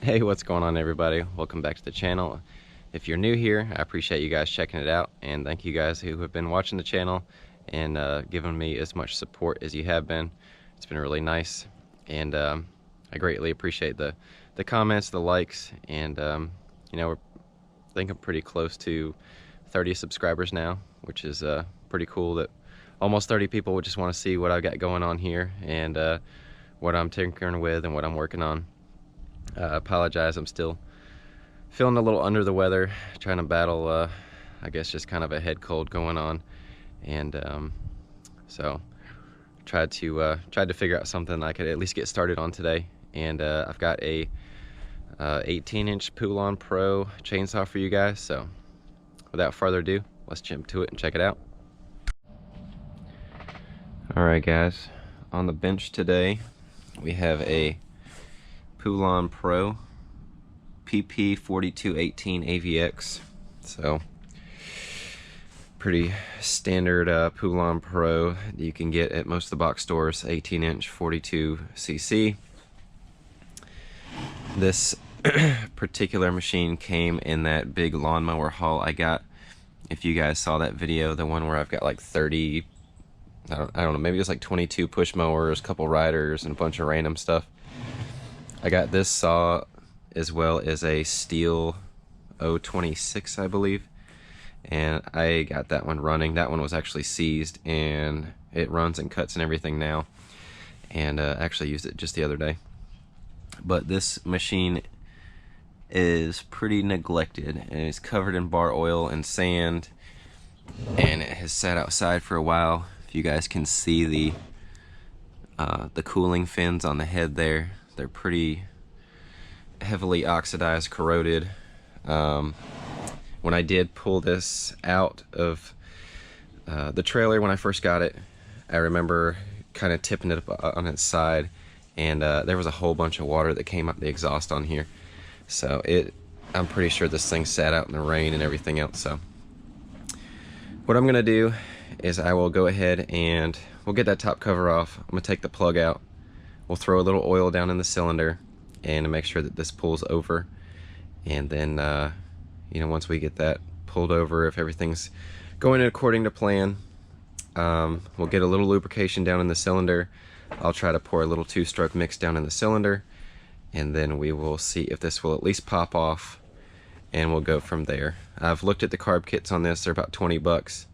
Hey, what's going on, everybody? Welcome back to the channel. If you're new here, I appreciate you guys checking it out, and thank you guys who have been watching the channel and giving me as much support as you have been. It's been really nice, and I greatly appreciate the comments, the likes, and you know, I think I'm pretty close to 30 subscribers now, which is pretty cool that almost 30 people would just want to see what I got going on here and what I'm tinkering with and what I'm working on. I apologize, I'm still feeling a little under the weather, trying to battle I guess just kind of a head cold going on, and so tried to figure out something I could at least get started on today. And I've got a 18-inch Poulan Pro chainsaw for you guys, so without further ado, let's jump to it and check it out. Alright guys, on the bench today we have a Poulan Pro PP4218 AVX. So pretty standard Poulan Pro you can get at most of the box stores, 18-inch 42cc. This particular machine came in that big lawnmower haul I got. If you guys saw that video, the one where I've got like 30, I don't know, maybe it was like 22 push mowers, a couple riders, and a bunch of random stuff. I got this saw as well as a steel 026, I believe, and I got that one running. That one was actually seized, and it runs and cuts and everything now, and actually used it just the other day. But this machine is pretty neglected, and it's covered in bar oil and sand, and it has sat outside for a while. If you guys can see the cooling fins on the head there, they're pretty heavily oxidized, corroded. When I did pull this out of the trailer when I first got it, I remember kind of tipping it up on its side, and there was a whole bunch of water that came up the exhaust on here. So I'm pretty sure this thing sat out in the rain and everything else. So what I'm gonna do is I will go ahead and we'll get that top cover off. I'm gonna take the plug out. We'll throw a little oil down in the cylinder and make sure that this pulls over, and then you know, once we get that pulled over, if everything's going according to plan, we'll get a little lubrication down in the cylinder. I'll try to pour a little 2-stroke mix down in the cylinder, and then we will see if this will at least pop off, and we'll go from there. I've looked at the carb kits on this. They're about 20 bucks.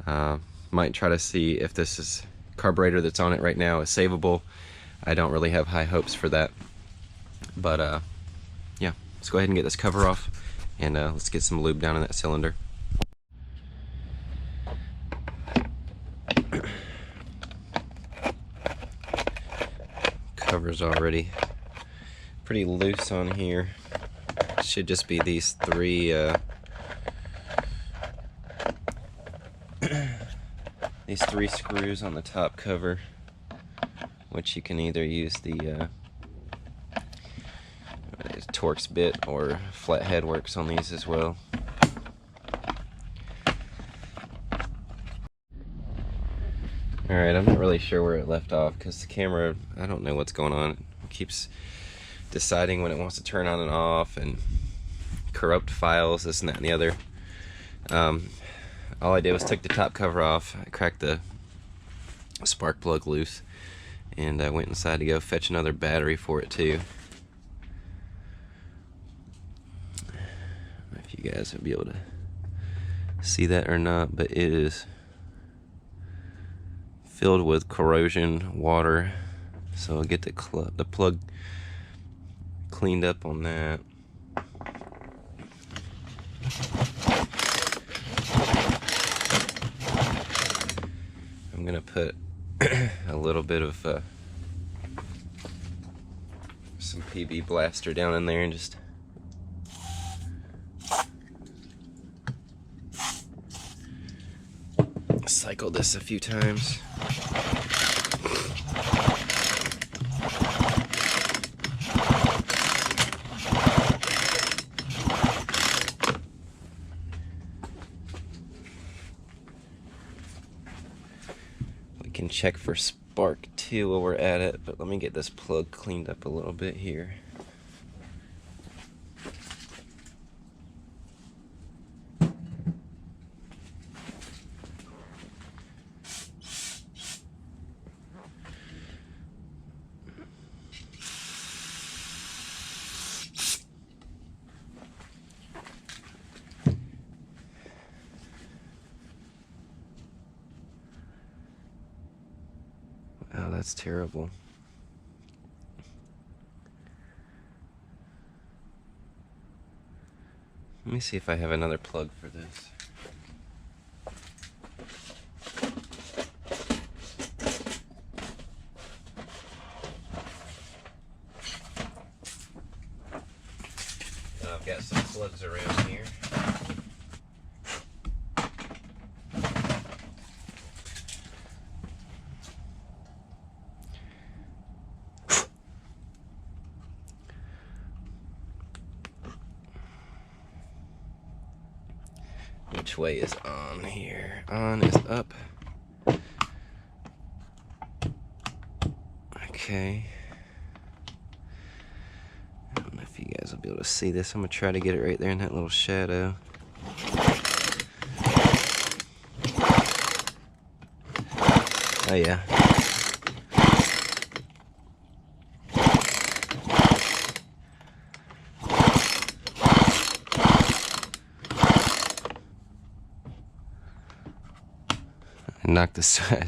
Might try to see if this carburetor that's on it right now is savable. I don't really have high hopes for that, but yeah, let's go ahead and get this cover off, and let's get some lube down in that cylinder. Cover's already pretty loose on here. Should just be these three screws on the top cover, which you can either use the Torx bit, or flathead works on these as well. Alright, I'm not really sure where it left off because the camera, I don't know what's going on. It keeps deciding when it wants to turn on and off, and corrupt files, this and that and the other. All I did was took the top cover off, I cracked the spark plug loose, and I went inside to go fetch another battery for it too. I don't know if you guys will be able to see that or not, but it is filled with corrosion, water. So I'll get the plug cleaned up on that. I'm gonna put a little bit of some PB Blaster down in there and just cycle this a few times. We can check for spark too while we're at it, but let me get this plug cleaned up a little bit here. that's terrible. Let me see if I have another plug for this. I've got some plugs around here. Which way is on here? On is up. Okay. I don't know if you guys will be able to see this. I'm gonna try to get it right there in that little shadow. Oh yeah.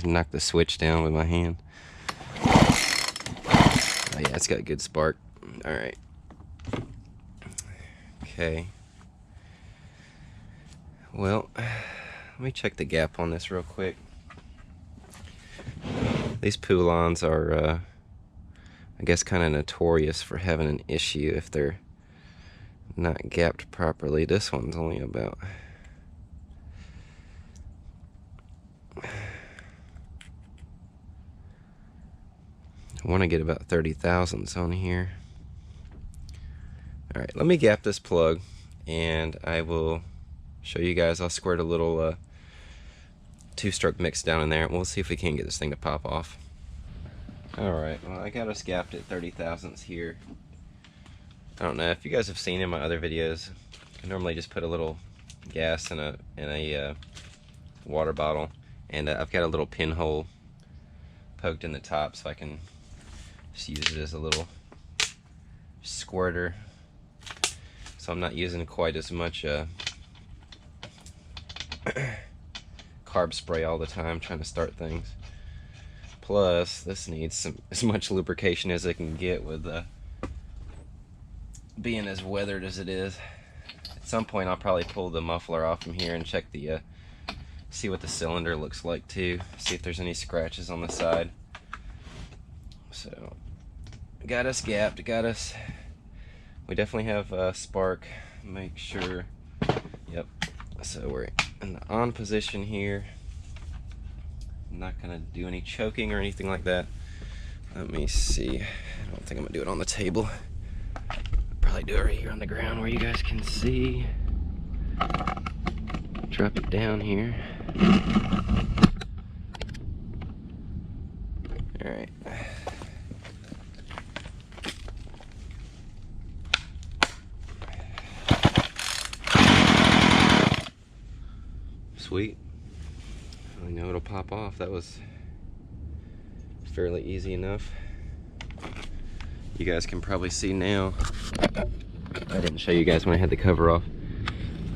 Knock the switch down with my hand. Oh yeah, it's got a good spark. All right. Okay. Well, let me check the gap on this real quick. These Poulans are, I guess, kind of notorious for having an issue if they're not gapped properly. This one's only about... I want to get about 30 thousandths on here. Alright, let me gap this plug and I will show you guys. I'll squirt a little two-stroke mix down in there and we'll see if we can get this thing to pop off. Alright, well I got us gapped at 30 thousandths here. I don't know if you guys have seen in my other videos, I normally just put a little gas in a water bottle, and I've got a little pinhole poked in the top so I can just use it as a little squirter, so I'm not using quite as much carb spray all the time trying to start things. Plus, this needs as much lubrication as it can get with being as weathered as it is. At some point I'll probably pull the muffler off from here and check the see what the cylinder looks like too, see if there's any scratches on the side. So got us gapped, we definitely have spark. Make sure, yep, so we're in the on position here. I'm not gonna do any choking or anything like that. Let me see, I don't think I'm gonna do it on the table. Probably do it right here on the ground where you guys can see. Drop it down here. Alright. Sweet. I know it'll pop off. That was fairly easy enough. You guys can probably see now. I didn't show you guys when I had the cover off.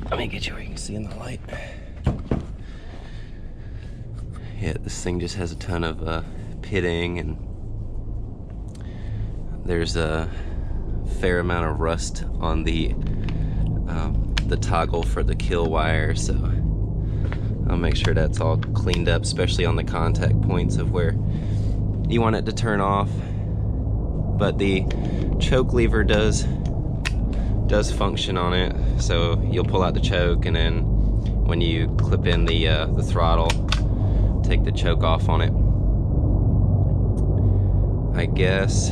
Let me get you where you can see in the light. Yeah, this thing just has a ton of pitting, and there's a fair amount of rust on the toggle for the kill wire, so I'll make sure that's all cleaned up, especially on the contact points of where you want it to turn off. But the choke lever does function on it, so you'll pull out the choke, and then when you clip in the throttle, take the choke off on it. I guess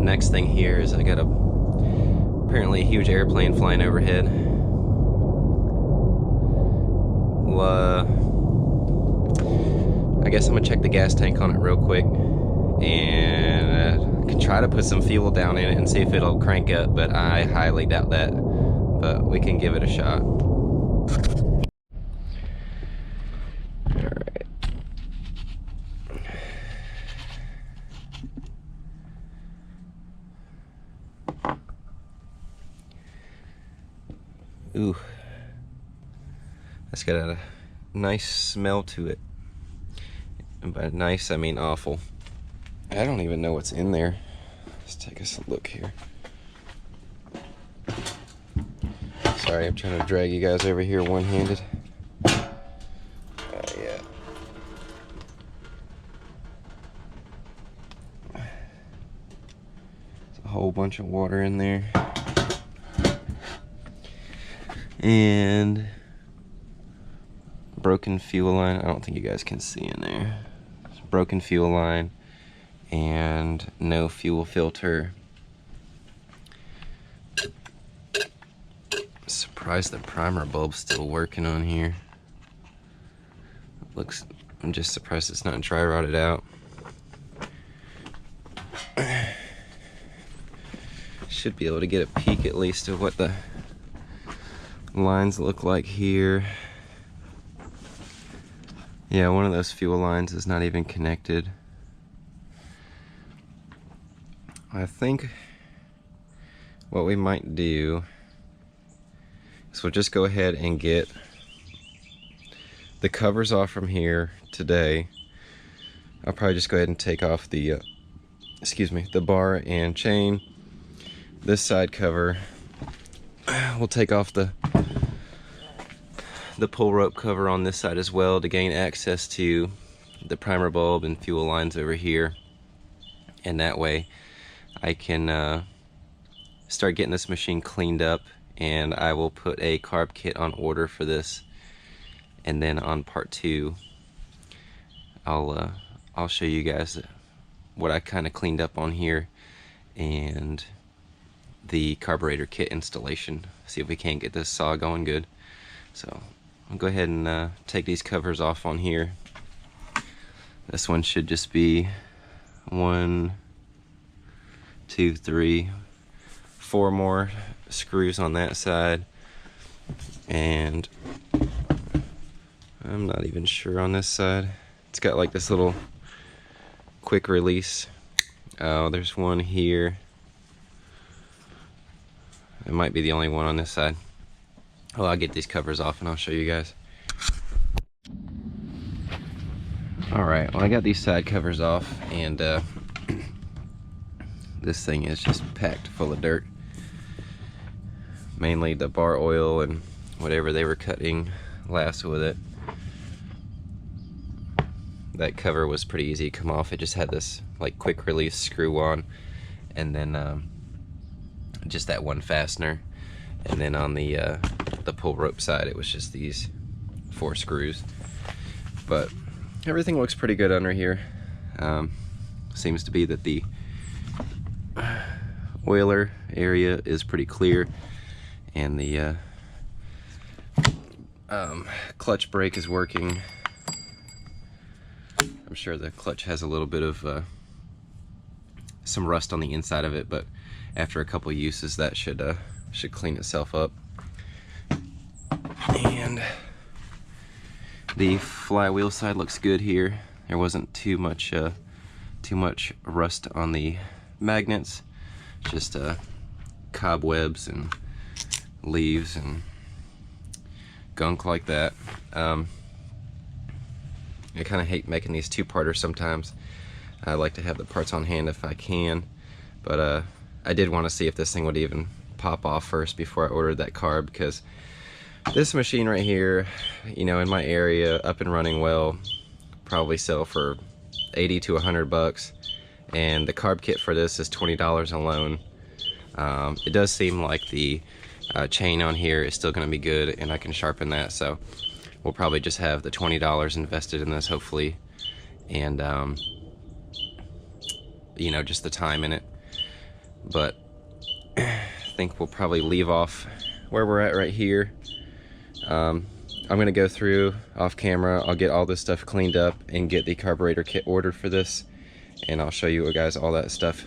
next thing here is I got apparently a huge airplane flying overhead. Well, I guess I'm gonna check the gas tank on it real quick, and I can try to put some fuel down in it and see if it'll crank up, but I highly doubt that, but we can give it a shot. Alright. Ooh, that's got a nice smell to it. And by nice, I mean awful. I don't even know what's in there. Let's take us a look here. Sorry, I'm trying to drag you guys over here one-handed. Yeah. There's a whole bunch of water in there. And broken fuel line. I don't think you guys can see in there. Broken fuel line and no fuel filter. Surprised the primer bulb's still working on here. I'm just surprised it's not dry rotted out. Should be able to get a peek at least of what the lines look like here. Yeah, one of those fuel lines is not even connected. I think what we might do is we'll just go ahead and get the covers off from here today. I'll probably just go ahead and take off the the bar and chain. This side cover, we'll take off the pull rope cover on this side as well to gain access to the primer bulb and fuel lines over here. And that way I can start getting this machine cleaned up, and I will put a carb kit on order for this. And then on part 2, I'll show you guys what I kind of cleaned up on here and the carburetor kit installation. See if we can't get this saw going good. So I'll go ahead and take these covers off on here. This one should just be 1, 2, 3, 4 more screws on that side, and I'm not even sure on this side. It's got like this little quick release. Oh, there's one here. It might be the only one on this side. Well, I'll get these covers off and I'll show you guys. Alright, well, I got these side covers off, and this thing is just packed full of dirt. Mainly the bar oil and whatever they were cutting last with it. That cover was pretty easy to come off. It just had this like quick release screw on, and then just that one fastener. And then on the pull rope side, it was just these 4 screws. But everything looks pretty good under here. Seems to be that the oiler area is pretty clear, and the clutch brake is working. I'm sure the clutch has a little bit of some rust on the inside of it, but after a couple uses that should clean itself up. And the flywheel side looks good here. There wasn't too much rust on the magnets, just cobwebs and leaves and gunk like that. I kind of hate making these 2-parters sometimes. I like to have the parts on hand if I can, but I did want to see if this thing would even pop off first before I ordered that carb, because this machine right here, you know, in my area, up and running well, probably sell for 80 to 100 bucks, and the carb kit for this is $20 alone. It does seem like the chain on here is still going to be good, and I can sharpen that, so we'll probably just have the $20 invested in this, hopefully, and you know, just the time in it. But I think we'll probably leave off where we're at right here. I'm gonna go through off camera. I'll get all this stuff cleaned up and get the carburetor kit ordered for this, and I'll show you guys all that stuff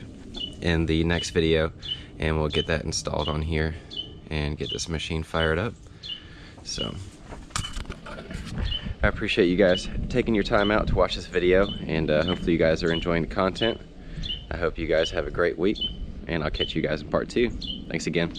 in the next video, and we'll get that installed on here and get this machine fired up. So I appreciate you guys taking your time out to watch this video, and hopefully you guys are enjoying the content. I hope you guys have a great week, and I'll catch you guys in part 2. Thanks again.